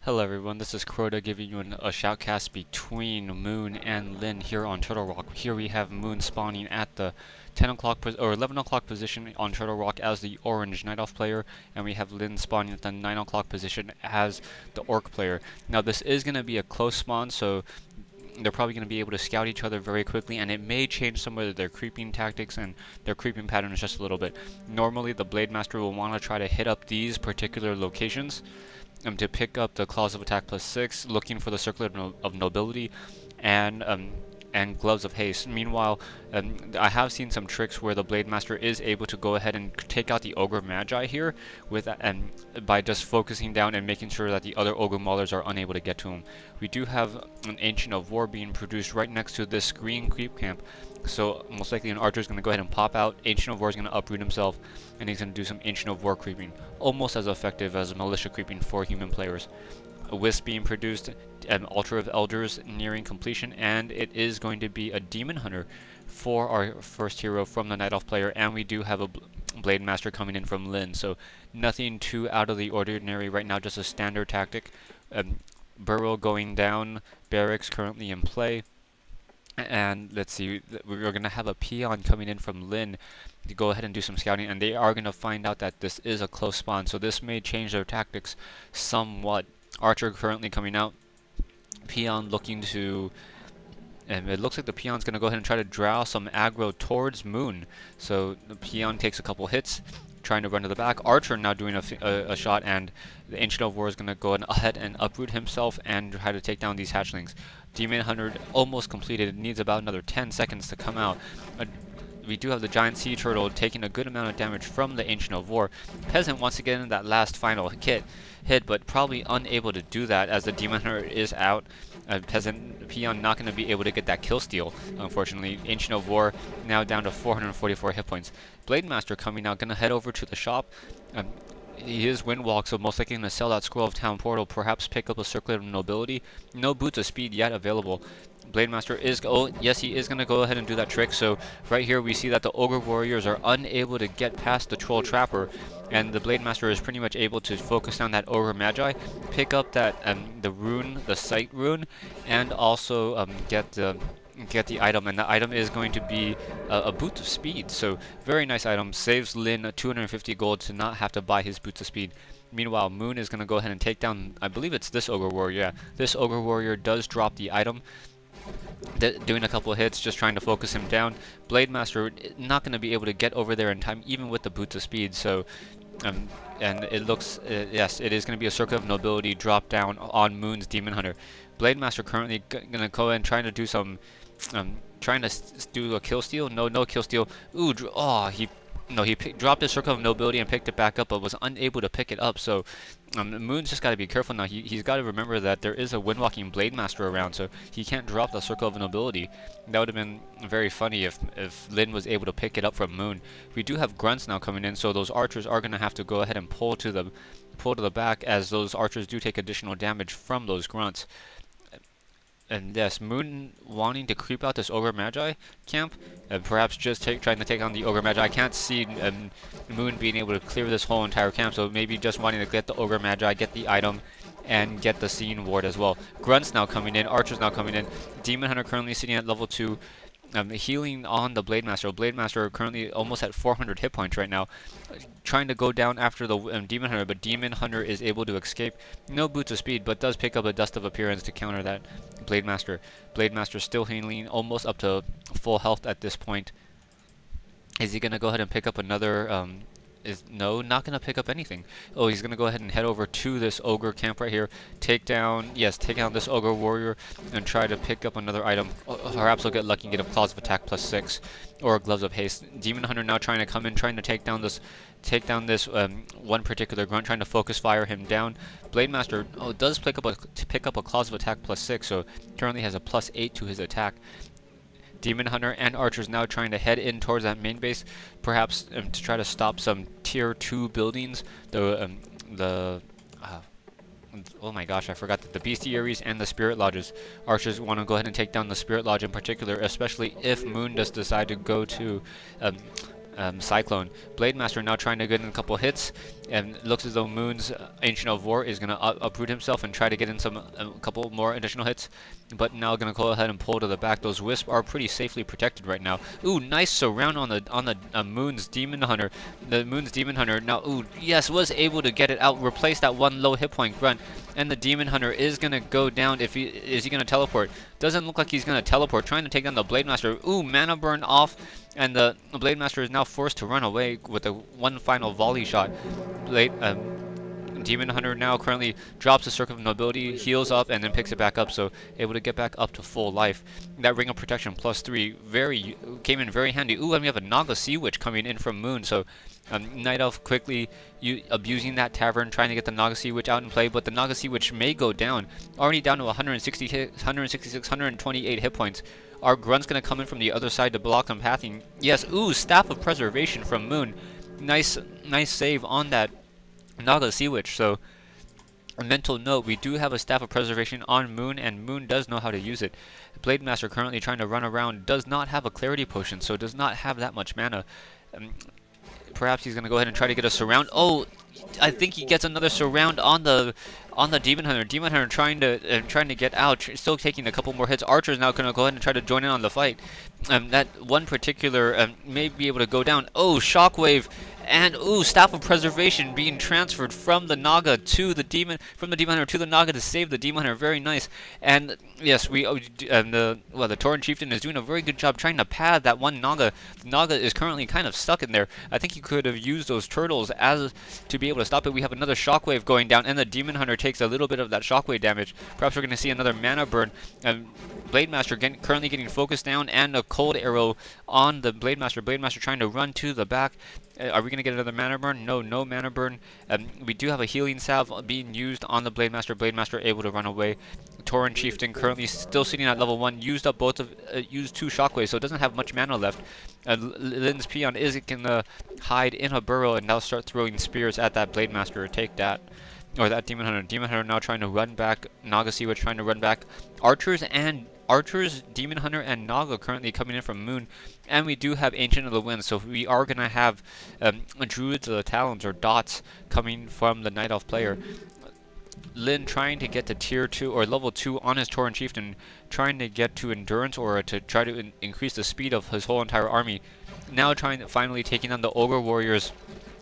Hello everyone, this is Crota giving you a shoutcast between Moon and Lyn here on Turtle Rock. Here we have Moon spawning at the 10 o'clock or 11 o'clock position on Turtle Rock as the orange Night Elf player, and we have Lyn spawning at the 9 o'clock position as the Orc player. Now this is going to be a close spawn, so they're probably going to be able to scout each other very quickly, and it may change some of their creeping tactics and their creeping patterns just a little bit. Normally the Blade Master will want to try to hit up these particular locations to pick up the Claws of Attack +6, looking for the Circlet of Nobility, and Gloves of Haste. Meanwhile, I have seen some tricks where the Blade Master is able to go ahead and take out the Ogre Magi here with by just focusing down and making sure that the other Ogre Maulers are unable to get to him. We do have an Ancient of War being produced right next to this green creep camp, so most likely an Archer is going to go ahead and pop out. Ancient of War is going to uproot himself, and he's going to do some Ancient of War creeping, almost as effective as Militia creeping for human players. A Wisp being produced, an Altar of Elders nearing completion, and it is going to be a Demon Hunter for our first hero from the Night Elf player, and we do have a Blade Master coming in from Lyn, so nothing too out of the ordinary right now, just a standard tactic. Burrow going down, Barracks currently in play, and let's see, we're going to have a Peon coming in from Lyn to go ahead and do some scouting, and they are going to find out that this is a close spawn, so this may change their tactics somewhat. Archer currently coming out, Peon looking to, and it looks like the Peon's going to go ahead and try to draw some aggro towards Moon, so the Peon takes a couple hits, trying to run to the back. Archer now doing a shot, and the Ancient of War is going to go ahead and uproot himself and try to take down these hatchlings. Demon Hunter almost completed. It needs about another 10 seconds to come out. We do have the Giant Sea Turtle taking a good amount of damage from the Ancient of War. Peasant wants to get in that last final hit, but probably unable to do that as the Demon Hunter is out. Peasant Peon not going to be able to get that kill steal, unfortunately. Ancient of War now down to 444 hit points. Blade Master coming out, going to head over to the shop. He is Windwalk, so most likely going to sell that Scroll of Town Portal, perhaps pick up a Circlet of Nobility. No Boots of Speed yet available. Blade Master is, oh yes, he is going to go ahead and do that trick. So right here we see that the Ogre Warriors are unable to get past the Troll Trapper, and the Blade Master is pretty much able to focus down that Ogre Magi, pick up that the rune, the Sight rune, and also get the item, and the item is going to be a Boot of Speed. So very nice item, saves Lyn 250 gold to not have to buy his Boots of Speed. Meanwhile, Moon is going to go ahead and take down, I believe it's this Ogre Warrior. Yeah, this Ogre Warrior does drop the item, doing a couple of hits, just trying to focus him down. Blade Master not going to be able to get over there in time, even with the Boots of Speed. So, and it looks, yes, it is going to be a Circle of Nobility drop down on Moon's Demon Hunter. Blade Master currently going to go ahead and trying to do some, trying to do a kill steal. No kill steal. Ooh, he dropped his Circle of Nobility and picked it back up, but was unable to pick it up. So Moon's just got to be careful now. He's got to remember that there is a Windwalking Blade Master around, so he can't drop the Circle of Nobility. That would have been very funny if Lyn was able to pick it up from Moon. We do have Grunts now coming in, so those Archers are going to have to go ahead and pull to the back, as those Archers do take additional damage from those Grunts. And yes, Moon wanting to creep out this Ogre Magi camp, perhaps just trying to take on the Ogre Magi. I can't see Moon being able to clear this whole entire camp, so maybe just wanting to get the Ogre Magi, get the item, and get the Scene Ward as well. Grunts now coming in, Archers now coming in. Demon Hunter currently sitting at level 2. Healing on the Blade Master. Blade Master currently almost at 400 hit points right now. Trying to go down after the Demon Hunter, but Demon Hunter is able to escape. No Boots of Speed, but does pick up a Dust of Appearance to counter that Blade Master. Blade Master still healing, almost up to full health at this point. Is he going to go ahead and pick up another... No, not going to pick up anything. Oh, he's going to go ahead and head over to this Ogre camp right here. Take down this Ogre Warrior and try to pick up another item. Perhaps he'll get lucky and get a Claws of Attack +6 or Gloves of Haste. Demon Hunter now trying to come in, trying to take down this one particular Grunt, trying to focus fire him down. Blade Master does pick up a Claws of Attack +6, so currently has a +8 to his attack. Demon Hunter and Archers now trying to head in towards that main base, perhaps to try to stop some tier 2 buildings. Oh my gosh, I forgot that the Bestiaries and the Spirit Lodges. Archers want to go ahead and take down the Spirit Lodge in particular, especially if Moon does decide to go to Cyclone. Blade Master now trying to get in a couple hits, and looks as though Moon's Ancient of War is going to uproot himself and try to get in a couple more additional hits, but now going to go ahead and pull to the back. Those Wisps are pretty safely protected right now. Ooh, nice surround on the Moon's Demon Hunter. The Moon's Demon Hunter now, ooh, yes, was able to get it out, replace that one low hit point grunt, and the Demon Hunter is going to go down. Is he going to teleport? Doesn't look like he's going to teleport, trying to take down the Blade Master. Ooh, mana burn off, and the Blade Master is now forced to run away with one final volley shot. Demon Hunter now currently drops the Circle of Nobility, heals up, and then picks it back up, so able to get back up to full life. That Ring of Protection +3 came in very handy. Ooh, and we have a Naga Sea Witch coming in from Moon, so Night Elf quickly abusing that Tavern, trying to get the Naga Sea Witch out in play, but the Naga Sea Witch may go down. Already down to 166, 128 hit points. Our Grunt's going to come in from the other side to block them pathing. Yes, ooh, Staff of Preservation from Moon. Nice save on that Naga Sea Witch. So, a mental note, we do have a Staff of Preservation on Moon, and Moon does know how to use it. Blade Master currently trying to run around, does not have a Clarity Potion, so does not have that much mana. Perhaps he's going to go ahead and try to get a surround. Oh, I think he gets another surround on the Demon Hunter. Demon Hunter trying to get out, still taking a couple more hits. Archer's now going to go ahead and try to join in on the fight. That one particular may be able to go down. Oh, Shockwave. And ooh, Staff of Preservation being transferred from the Naga to the Demon, from the Demon Hunter to the Naga to save the Demon Hunter. Very nice. And yes, the Tauren Chieftain is doing a very good job trying to pad that one Naga. The Naga is currently kind of stuck in there. I think he could have used those turtles to be able to stop it. We have another Shockwave going down, and the Demon Hunter takes a little bit of that Shockwave damage. Perhaps we're going to see another mana burn. Blade Master currently getting focused down, and a cold arrow on the Blade Master. Blade Master trying to run to the back. Are we going to get another mana burn? No mana burn. We do have a healing salve being used on the Blade Master. Blade Master able to run away. Tauren Chieftain currently still sitting at level 1. Used up used 2 shockwaves, so it doesn't have much mana left. Lyn's Peon is going to hide in a burrow and now start throwing spears at that Blade Master. Take that. Or that Demon Hunter. Demon Hunter now trying to run back. Naga Sea Witch trying to run back. Archers, Demon Hunter, and Naga currently coming in from Moon. And we do have Ancient of the Wind, so we are going to have Druids of the Talons, or Dots, coming from the Night Elf player. Lyn trying to get to tier 2 or level 2 on his Tauren Chieftain, trying to get to Endurance Aura to try to increase the speed of his whole entire army. Now finally taking on the Ogre Warriors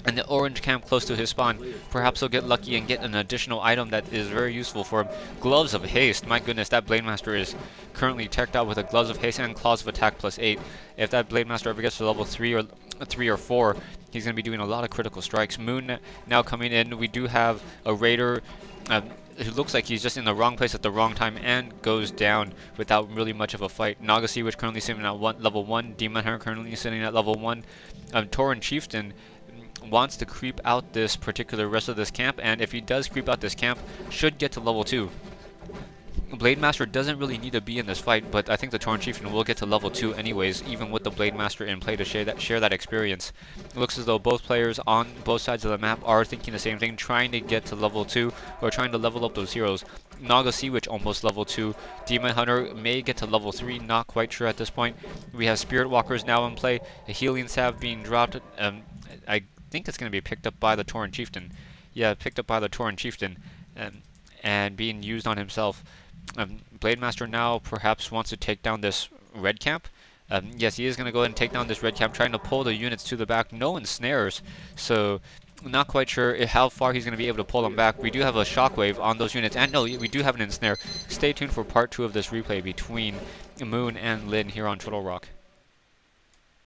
and the orange camp close to his spawn. Perhaps he'll get lucky and get an additional item that is very useful for him. Gloves of Haste. My goodness, that Blade Master is currently teched out with a Gloves of Haste and Claws of Attack +8. If that Blade Master ever gets to level 3 or 4, he's going to be doing a lot of critical strikes. Moon now coming in. We do have a Raider who looks like he's just in the wrong place at the wrong time and goes down without really much of a fight. Naga Sea Witch currently sitting at level 1. Demon Hunter currently sitting at level 1. Tauren Chieftain wants to creep out this particular rest of this camp, and if he does creep out this camp, should get to level 2. Blade Master doesn't really need to be in this fight, but I think the Tauren Chieftain will get to level 2 anyways, even with the Blade Master in play to share that experience. It looks as though both players on both sides of the map are thinking the same thing, trying to get to level 2, or trying to level up those heroes. Naga Sea Witch almost level 2. Demon Hunter may get to level 3, not quite sure at this point. We have Spirit Walkers now in play, a Healing Salve being dropped. I think it's going to be picked up by the Tauren Chieftain. Yeah, picked up by the Tauren Chieftain and being used on himself. Blade Master now perhaps wants to take down this red camp. Yes, he is going to go ahead and take down this red camp, trying to pull the units to the back. No ensnares, so not quite sure how far he's going to be able to pull them back. We do have a shockwave on those units, and no, we do have an ensnare. Stay tuned for part 2 of this replay between Moon and Lyn here on Turtle Rock.